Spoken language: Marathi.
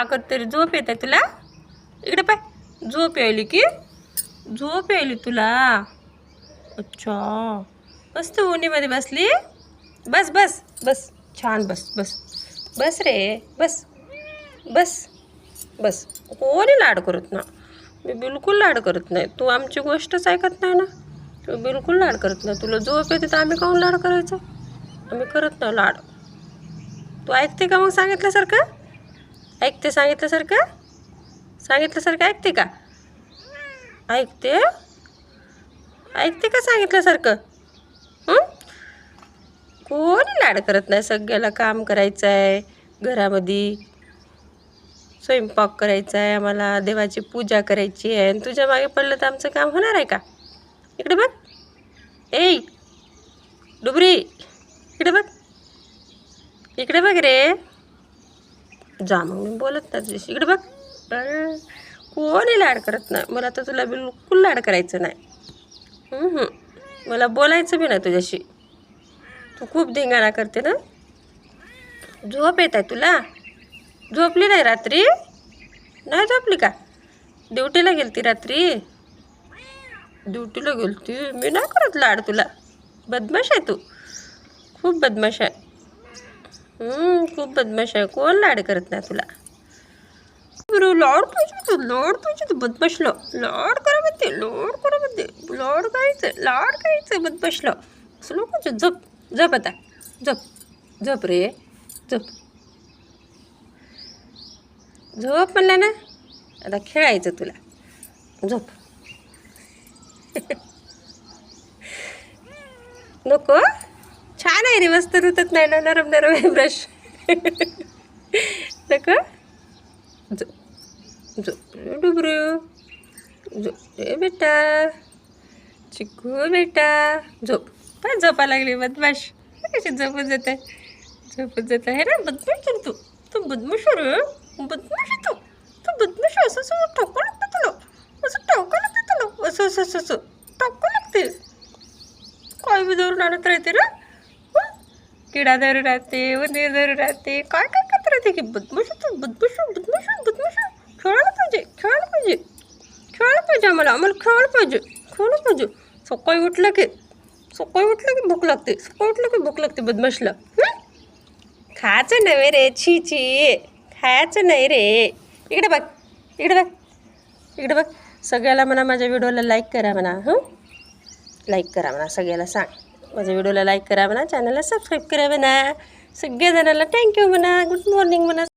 का करते रे? झोप येते तुला? इकडे पाय, झोप यायली की? झोप यायली तुला? अच्छा, मस्त उन्हीमध्ये बसली. बस बस बस, छान बस बस बस रे, बस बस बस. कोणी लाड करत ना, मी बिलकुल लाड करत नाही. तू आमची गोष्टच ऐकत नाही ना, तू बिलकुल लाड करत नाही. तुला झोप येते तर आम्ही काहून लाड करायचं? आम्ही करत नाही लाड. तू ऐकते का मग सांगितल्यासारखं? ऐकते सांगितल्यासारखं? सांगितल्यासारखं ऐकते का? ऐकते? ऐकते का सांगितल्यासारखं? कोणी लाड करत नाही. सगळ्याला काम करायचं आहे, घरामध्ये स्वयंपाक करायचा आहे, आम्हाला देवाची पूजा करायची आहे. आणि तुझ्या मागे पडलं तर आमचं काम होणार आहे का? इकडे बघ, ए डुबरी, इकडे बघ, इकडे बघ रे. जा मग, मी बोलत नाही तुझ्याशी. इकडे बघ. कोणी लाड करत नाही. मला तर तुला बिलकुल लाड करायचं नाही. मला बोलायचं बी नाही तुझ्याशी. तू खूप धिंगाणा करते ना. झोप येत आहे तुला? झोपली नाही रात्री? नाही झोपली का? ड्युटीला गेलती रात्री? ड्युटीला गेलती? मी नाही करत लाड तुला. बदमाश आहे तू, खूप बदमाश आहे. खूप बदमाश आहे. कोण लाड करत नाही तुला. बरं, लाड पाहिजे तू, लाड पाहिजे तू. बदमाशला लाड करा म्हणते, लाड करा म्हणते. लाड करायचं बदमाशला. असं नको. झोप झोप आता, झोप झोप रे, झोप झोप म्हणलं ना. आता खेळायचं तुला. झोप. नको. छान आहे रे, मस्त रुतत नाही ना, नरम नरम आहे ब्रश. नको. झोप झोप रे डुबरू, झोप रे बेटा, चिकू बेटा, झोप. पण झोपा लागली बदमाश. कशी झोपत जात आहे ना. बदमाश तू, तू बदमाश रे, बदमाश तू, तू बदमाश. असं असं टाकू लागतं तुला, असं टाकू लागतं तुला, असं असं असं असं टाकू लागते. काय बी धरून आणत राहते ना. किडा धरून राहते, उंदीर धरून राहते, काय काय करत राहते की. बदमाश तू, बदमाश बदमाश बदमाश. खेळायला पाहिजे, खेळायला पाहिजे, खेळायला पाहिजे. आम्हाला खेळायला पाहिजे, खेळायला पाहिजे. सकाळी उठलं की भूक लागते, सकाळी उठलं की भूक लागते बदमाशला. खायचं नव्हे रे, छी छी, खायचं नाही रे. इकडे बघ, इकडे बघ, इकडे बघ. सगळ्याला म्हणा माझ्या व्हिडिओला लाईक करा म्हणा. लाईक करा म्हणा, सगळ्याला सांग. माझ्या व्हिडिओला लाईक करा म्हणा, चॅनलला सबस्क्राईब करा म्हणा. सगळ्या जणांना थँक्यू म्हणा, गुड मॉर्निंग म्हणा.